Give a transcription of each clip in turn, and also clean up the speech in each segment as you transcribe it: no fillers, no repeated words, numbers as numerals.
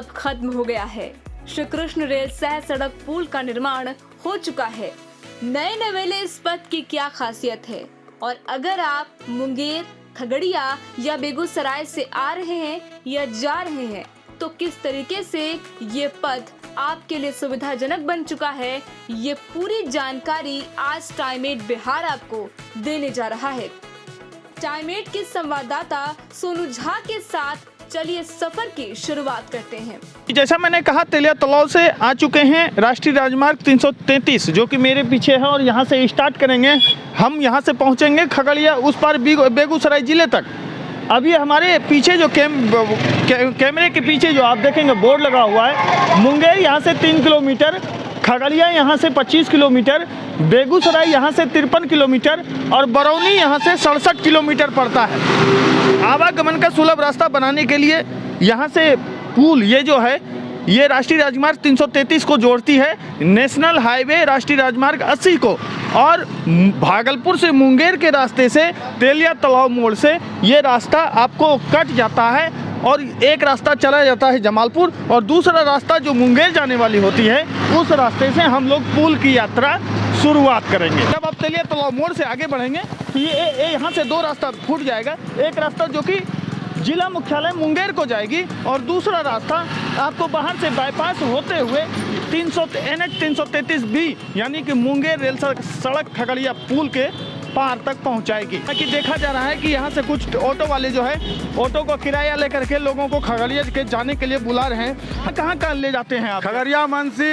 अब खत्म हो गया है। श्री कृष्ण रेल सह सड़क पुल का निर्माण हो चुका है। नए नवेले इस पथ की क्या खासियत है, और अगर आप मुंगेर, खगड़िया या बेगूसराय से आ रहे हैं या जा रहे हैं तो किस तरीके से ये पथ आपके लिए सुविधाजनक बन चुका है, ये पूरी जानकारी आज टाइम 8 बिहार आपको देने जा रहा है। टाइम 8 के संवाददाता सोनू झा के साथ चलिए सफर की शुरुआत करते हैं। जैसा मैंने कहा, तेलिया तलाव से आ चुके हैं राष्ट्रीय राजमार्ग 333 जो कि मेरे पीछे है, और यहाँ से स्टार्ट करेंगे। हम यहाँ से पहुँचेंगे खगड़िया, उस पार बेगूसराय जिले तक। अभी हमारे पीछे जो कैमरे के पीछे जो आप देखेंगे बोर्ड लगा हुआ है, मुंगेर यहाँ से 3 किलोमीटर, खगड़िया यहाँ से 25 किलोमीटर, बेगूसराय यहाँ से 53 किलोमीटर और बरौनी यहाँ से 67 किलोमीटर पड़ता है। आवागमन का सुलभ रास्ता बनाने के लिए यहाँ से पुल ये जो है ये राष्ट्रीय राजमार्ग 333 को जोड़ती है नेशनल हाईवे राष्ट्रीय राजमार्ग 80 को, और भागलपुर से मुंगेर के रास्ते से तेलिया तालाब मोड़ से ये रास्ता आपको कट जाता है और एक रास्ता चला जाता है जमालपुर, और दूसरा रास्ता जो मुंगेर जाने वाली होती है उस रास्ते से हम लोग पुल की यात्रा शुरुआत करेंगे। जब आप तेलिया तालाब मोड़ से आगे बढ़ेंगे तो ये यहाँ से दो रास्ता फूट जाएगा। एक रास्ता जो कि जिला मुख्यालय मुंगेर को जाएगी, और दूसरा रास्ता आपको बाहर से बाईपास होते हुए NH 333B यानी कि मुंगेर रेल सड़क खगड़िया पुल के पार तक पहुंचाएगी। कि देखा जा रहा है कि यहाँ से कुछ ऑटो वाले जो है ऑटो को किराया लेकर के लोगों को खगड़िया के जाने के लिए बुला रहे हैं। कहाँ ले जाते हैं आप? खगड़िया, मानसी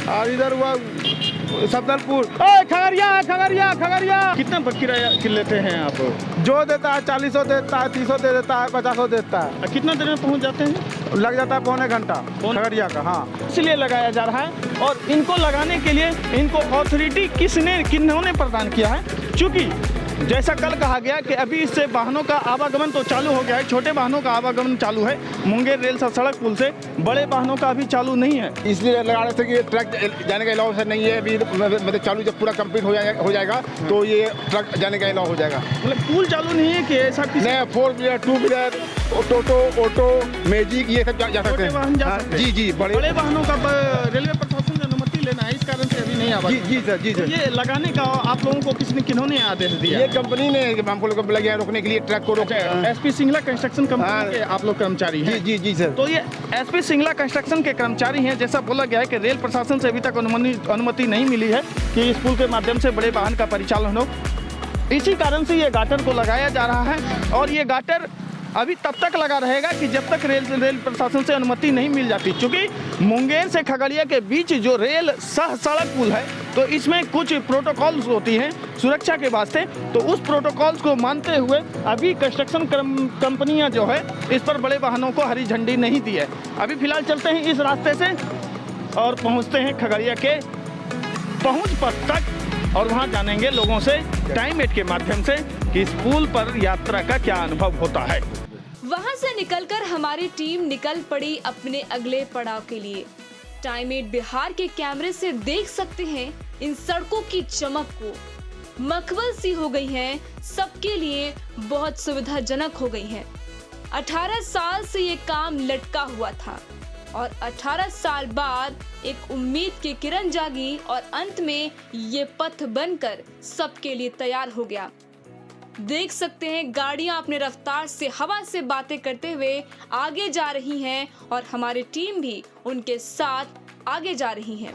और इधर हुआ सफदरपुर। खगड़िया कितना किराया लेते हैं आप? जो देता है 40 देता है, 30 दे देता है, 50 देता है। कितना देर में पहुंच जाते हैं? लग जाता है पौने घंटा खगड़िया का। हाँ, इसलिए लगाया जा रहा है, और इनको लगाने के लिए इनको अथॉरिटी किन्होंने प्रदान किया है? क्योंकि जैसा कल कहा गया कि अभी इससे वाहनों का आवागमन तो चालू हो गया है, छोटे वाहनों का आवागमन चालू है मुंगेर रेल सड़क पुल से, बड़े वाहनों का अभी चालू नहीं है। इसलिए लगाने से कि ट्रक जाने का अलाउ से नहीं है अभी, मतलब चालू जब पूरा कंप्लीट हो जाएगा तो ये ट्रक जाने का अलाउ हो जाएगा। मतलब पुल चालू नहीं है कि ऐसा? नहीं, 4 व्हीलर, 2 व्हीलर, ऑटो, मैजिक ये सब जा सकते हैं। जी, बड़े वाहनों का रेलवे प्रशासन से अनुमति लेना है, इस कारण से अभी नहीं आ पाता। जी सर। ये लगाने का आप लोगों को किन्होंने आदेश दिया? ये कंपनी ने हमको लोग लगे रोकने के लिए, ट्रक को रोके। SP सिंगला कंस्ट्रक्शन कंपनी के आप लोग कर्मचारी हैं? जी सर। तो ये SP सिंगला कंस्ट्रक्शन के कर्मचारी हैं। जैसा बोला गया है कि रेल प्रशासन से अभी तक अनुमति नहीं मिली है कि इस पुल के माध्यम से बड़े वाहन का परिचालन हो। इसी कारण से ये गाटर को लगाया जा रहा है, और ये गाटर अभी तब तक लगा रहेगा कि जब तक रेल प्रशासन से अनुमति नहीं मिल जाती। क्योंकि मुंगेर से खगड़िया के बीच जो रेल सह सड़क पुल है तो इसमें कुछ प्रोटोकॉल्स होती हैं सुरक्षा के वास्ते, तो उस प्रोटोकॉल्स को मानते हुए अभी कंस्ट्रक्शन कंपनियां जो है इस पर बड़े वाहनों को हरी झंडी नहीं दी है। अभी फिलहाल चलते हैं इस रास्ते से और पहुँचते हैं खगड़िया के पहुँच पथ तक, और वहाँ जानेंगे लोगों से टाइम 8 के माध्यम से कि इस पुल पर यात्रा का क्या अनुभव होता है। वहां से निकलकर हमारी टीम निकल पड़ी अपने अगले पड़ाव के लिए। टाइम 8 बिहार के कैमरे से देख सकते हैं इन सड़कों की चमक को, मखमल सी हो गई हैं, सबके लिए बहुत सुविधाजनक हो गई हैं। 18 साल से ये काम लटका हुआ था, और 18 साल बाद एक उम्मीद की किरण जागी, और अंत में ये पथ बनकर सबके लिए तैयार हो गया। देख सकते हैं गाड़ियां अपने रफ्तार से हवा से बातें करते हुए आगे जा रही हैं, और हमारी टीम भी उनके साथ आगे जा रही है।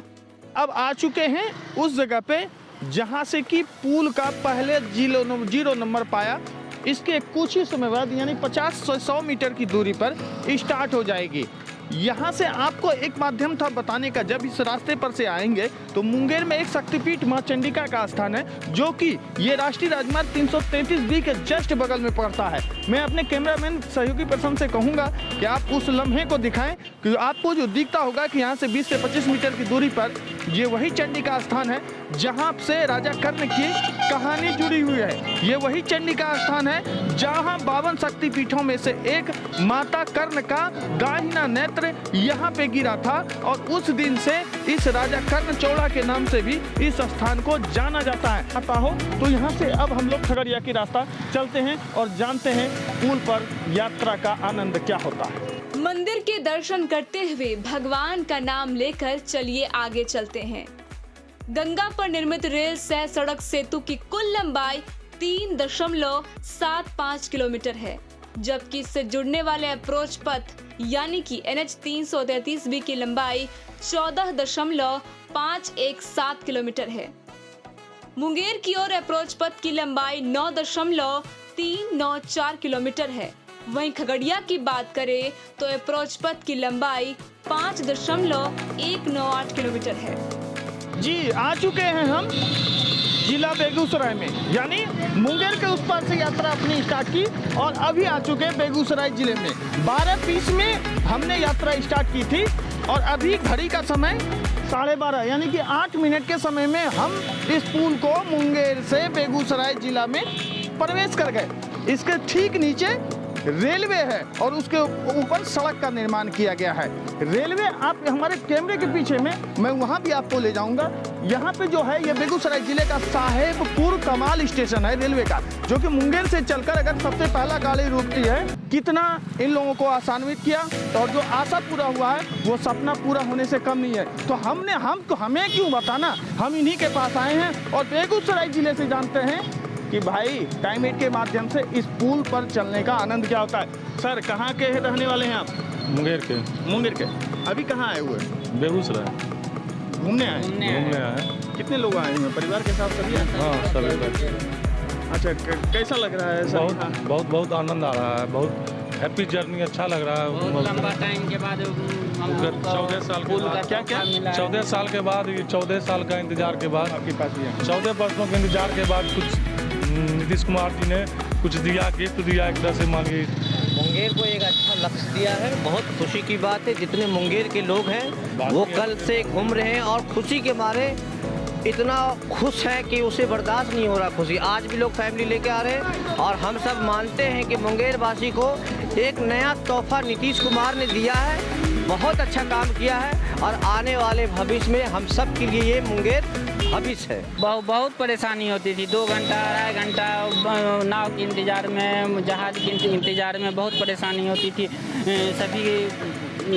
अब आ चुके हैं उस जगह पे जहां से कि पुल का पहले जीरो नंबर पाया। इसके कुछ ही समय बाद यानी 50 से 100 मीटर की दूरी पर स्टार्ट हो जाएगी। यहाँ से आपको एक माध्यम था बताने का, जब इस रास्ते पर से आएंगे तो मुंगेर में एक शक्तिपीठ मां चंडिका का स्थान है जो कि ये राष्ट्रीय राजमार्ग 333B के जस्ट बगल में पड़ता है। मैं अपने कैमरामैन सहयोगी पर्सन से कहूँगा कि आप उस लम्हे को दिखाएं कि आपको जो दिखता होगा कि यहाँ से 20 से 25 मीटर की दूरी पर ये वही चंडिका स्थान है जहाँ से राजा कर्ण की कहानी जुड़ी हुई है। ये वही चंडिका स्थान है जहाँ 52 शक्तिपीठों में से एक माता कर्ण का दाहिना नेत्र यहाँ पे गिरा था, और उस दिन से इस राजा कर्ण चौड़ा के नाम से भी इस स्थान को जाना जाता है। आता हो तो यहाँ से अब हम लोग खगड़िया की रास्ता चलते हैं और जानते हैं पुल पर यात्रा का आनंद क्या होता है। मंदिर के दर्शन करते हुए भगवान का नाम लेकर चलिए आगे चलते हैं। गंगा पर निर्मित रेल सह सड़क सेतु की कुल लंबाई 3.75 किलोमीटर है, जबकि इससे जुड़ने वाले अप्रोच पथ यानी कि NH 333B की लंबाई 14.517 किलोमीटर है। मुंगेर की ओर अप्रोच पथ की लंबाई 9.394 किलोमीटर है। वहीं खगड़िया की बात करें तो अप्रोच पथ की लंबाई 5.198 किलोमीटर है। जी आ चुके हैं हम जिला बेगूसराय में, यानी मुंगेर के उस पार से यात्रा अपनी स्टार्ट की और अभी आ चुके हैं बेगूसराय जिले में। 12:30 में हमने यात्रा स्टार्ट की थी और अभी घड़ी का समय 12:30 यानी कि 8 मिनट के समय में हम इस पुल को मुंगेर से बेगूसराय जिला में प्रवेश कर गए। इसके ठीक नीचे रेलवे है और उसके ऊपर सड़क का निर्माण किया गया है। रेलवे आप हमारे कैमरे के पीछे में मैं वहां भी आपको ले जाऊंगा। यहाँ पे जो है ये बेगूसराय जिले का साहेबपुर कमाल स्टेशन है रेलवे का, जो कि मुंगेर से चलकर अगर सबसे पहला गाड़ी रुकती है। कितना इन लोगों को आसान्वित किया और जो आशा पूरा हुआ है वो सपना पूरा होने से कम नहीं है। तो हमें क्यों बताना, हम इन्हीं के पास आए हैं और बेगूसराय जिले से जानते हैं कि भाई टाइम 8 के माध्यम से इस पुल पर चलने का आनंद क्या होता है। सर कहाँ के रहने वाले हैं आप? मुंगेर के। मुंगेर के। अभी कहाँ आए हुए? बेगूसराय घूमने आए। घूमने आए। कितने लोग आए हैं? परिवार के साथ सभी आए? हाँ सभी। अच्छा कैसा लग रहा है सर? बहुत आनंद आ रहा है, बहुत हैप्पी जर्नी, अच्छा लग रहा है। बहुत लंबा टाइम के बाद 14 साल के बाद क्या 14 साल के बाद 14 साल का इंतजार के बाद आपके पास ही है 14 वर्षों के इंतजार के बाद कुछ नीतीश कुमार जी ने कुछ दिया, गिफ्ट दिया एक तरह से मानिए। मुंगेर को एक अच्छा लक्ष्य दिया है। बहुत खुशी की बात है, जितने मुंगेर के लोग हैं वो कल से घूम रहे हैं और खुशी के मारे इतना खुश है कि उसे बर्दाश्त नहीं हो रहा खुशी। आज भी लोग फैमिली लेके आ रहे हैं और हम सब मानते हैं कि मुंगेर वासी को एक नया तोहफा नीतीश कुमार ने दिया है। बहुत अच्छा काम किया है और आने वाले भविष्य में हम सब के लिए ये मुंगेर भविष्य है। बहुत परेशानी होती थी, 2 घंटा 2.5 घंटा नाव के इंतज़ार में, जहाज़ के इंतज़ार में बहुत परेशानी होती थी सभी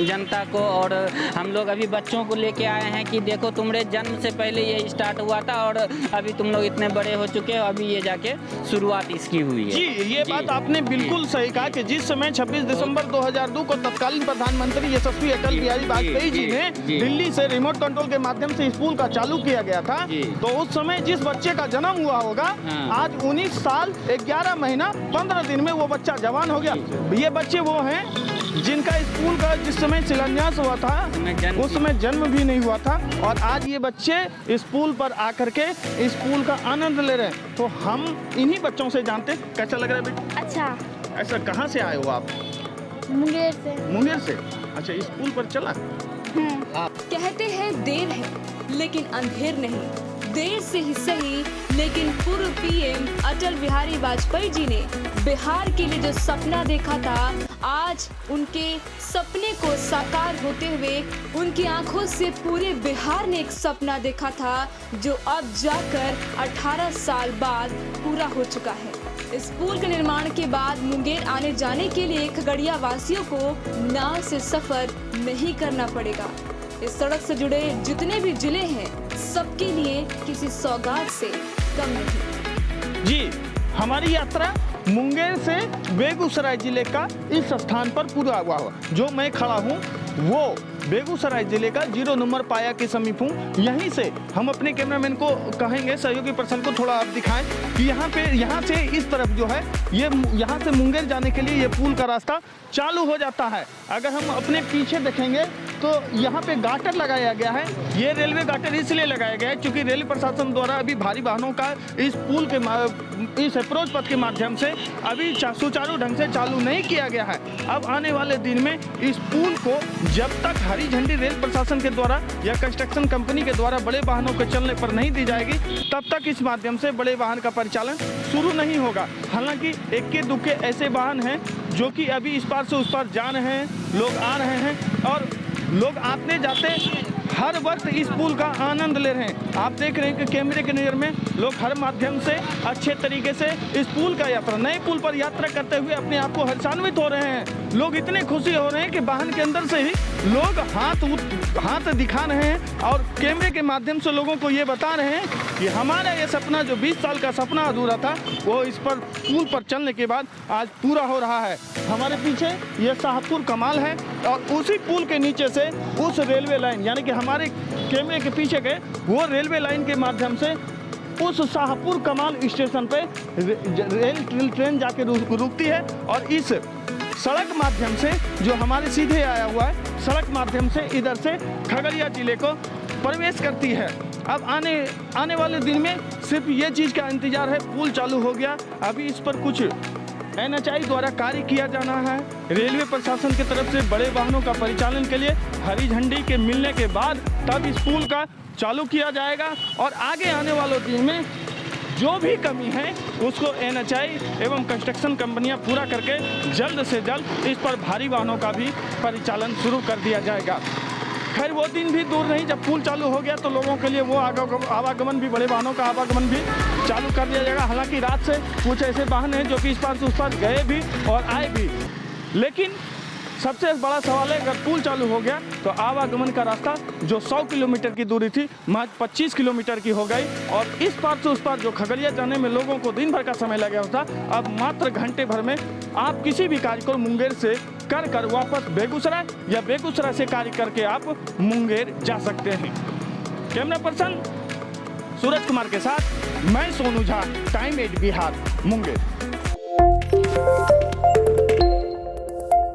जनता को। और हम लोग अभी बच्चों को लेके आए हैं कि देखो तुम्हारे जन्म से पहले ये स्टार्ट हुआ था और अभी तुम लोग इतने बड़े हो चुके हो, अभी ये जाके शुरुआत इसकी हुई है। जी ये बात आपने बिल्कुल सही कहा कि जिस समय 26 दिसंबर 2002 को तत्कालीन प्रधानमंत्री यशस्वी अटल बिहारी वाजपेयी जी ने दिल्ली से रिमोट कंट्रोल के माध्यम से इस पुल का चालू किया गया था, तो उस समय जिस बच्चे का जन्म हुआ होगा आज 19 साल 11 महीना 15 दिन में वो बच्चा जवान हो गया। ये बच्चे वो हैं जिनका इस पुल का जिस समय शिलान्यास हुआ था उस समय जन्म भी नहीं हुआ था और आज ये बच्चे इस पुल पर आकर के इस पुल का आनंद ले रहे हैं। तो हम इन्हीं बच्चों से जानते हैं कैसा लग रहा है बेटी? अच्छा। ऐसा कहाँ से आए हो आप? मुंगेर से। मुंगेर से। अच्छा इस पुल पर चला? कहते हैं देर है लेकिन अंधेर नहीं, देर से ही सही लेकिन पूर्व पीएम अटल बिहारी वाजपेयी जी ने बिहार के लिए जो सपना देखा था, आज उनके सपने को साकार होते हुए उनकी आंखों से पूरे बिहार ने एक सपना देखा था जो अब जाकर 18 साल बाद पूरा हो चुका है। इस पुल के निर्माण के बाद मुंगेर आने जाने के लिए खगड़िया वासियों को नाव से सफर नहीं करना पड़ेगा। इस सड़क से जुड़े जितने भी जिले हैं सबके लिए किसी सौगात से कम नहीं। जी हमारी यात्रा मुंगेर से बेगूसराय जिले का इस स्थान पर पूरा हुआ। जो मैं खड़ा हूँ वो बेगूसराय जिले का 0 नंबर पाया के समीप हूँ। यहीं से हम अपने कैमरामैन को कहेंगे, सहयोगी पर्सन को थोड़ा आप दिखाएं कि यहाँ से इस तरफ जो है ये यहाँ से मुंगेर जाने के लिए ये पुल का रास्ता चालू हो जाता है। अगर हम अपने पीछे देखेंगे तो यहाँ पे गाटर लगाया गया है। ये रेलवे गाटर इसलिए लगाया गया है क्योंकि रेल प्रशासन द्वारा अभी भारी वाहनों का इस पुल के इस अप्रोच पथ के माध्यम से अभी सुचारू ढंग से चालू नहीं किया गया है। अब आने वाले दिन में इस पुल को जब तक हरी झंडी रेल प्रशासन के द्वारा या कंस्ट्रक्शन कंपनी के द्वारा बड़े वाहनों के चलने पर नहीं दी जाएगी तब तक इस माध्यम से बड़े वाहन का परिचालन शुरू नहीं होगा। हालांकि इक्के दुक्के ऐसे वाहन हैं जो कि अभी इस पार से उस पार जा रहे हैं, लोग आ रहे हैं और लोग आते जाते हर वक्त इस पुल का आनंद ले रहे हैं। आप देख रहे हैं कि कैमरे के नज़र में लोग हर माध्यम से अच्छे तरीके से इस पुल का यात्रा, नए पुल पर यात्रा करते हुए अपने आप को हर्षान्वित हो रहे हैं। लोग इतने खुशी हो रहे हैं कि वाहन के अंदर से ही लोग हाथ दिखा रहे हैं और कैमरे के माध्यम से लोगों को ये बता रहे हैं कि हमारा ये सपना, जो 20 साल का सपना अधूरा था, वो इस पर पुल पर चलने के बाद आज पूरा हो रहा है। हमारे पीछे ये शाहपुर कमाल है और उसी पुल के नीचे से उस रेलवे लाइन, यानी कि हमारे कैमरे के पीछे के वो रेलवे लाइन के माध्यम से उस शाहपुर कमाल स्टेशन पे रेल ट्रेन जाके रुकती है और इस सड़क माध्यम से जो हमारे सीधे आया हुआ है, सड़क माध्यम से इधर से खगड़िया जिले को प्रवेश करती है। अब आने वाले दिन में सिर्फ ये चीज़ का इंतजार है, पुल चालू हो गया, अभी इस पर कुछ NHAI द्वारा कार्य किया जाना है। रेलवे प्रशासन की तरफ से बड़े वाहनों का परिचालन के लिए हरी झंडी के मिलने के बाद तब इस पुल का चालू किया जाएगा और आगे आने वाले दिन में जो भी कमी है उसको NHAI एवं कंस्ट्रक्शन कंपनियां पूरा करके जल्द से जल्द इस पर भारी वाहनों का भी परिचालन शुरू कर दिया जाएगा। खैर वो दिन भी दूर नहीं, जब पुल चालू हो गया तो लोगों के लिए वो आवागमन भी, बड़े वाहनों का आवागमन भी चालू कर दिया जाएगा। हालांकि रात से कुछ ऐसे वाहन हैं जो कि इस पार से उस पार गए भी और आए भी, लेकिन सबसे बड़ा सवाल है अगर पुल चालू हो गया तो आवागमन का रास्ता जो 100 किलोमीटर की दूरी थी महज 25 किलोमीटर की हो गई और इस पार से उस पार जो खगड़िया जाने में लोगों को दिन भर का समय लगा होता, अब मात्र घंटे भर में आप किसी भी कार्य को मुंगेर से कर वापस बेगूसराय या बेगूसराय से कार्य करके आप मुंगेर जा सकते हैं। कैमरा पर्सन सूरज कुमार के साथ मैं सोनू झा, टाइम 8 बिहार, मुंगेर।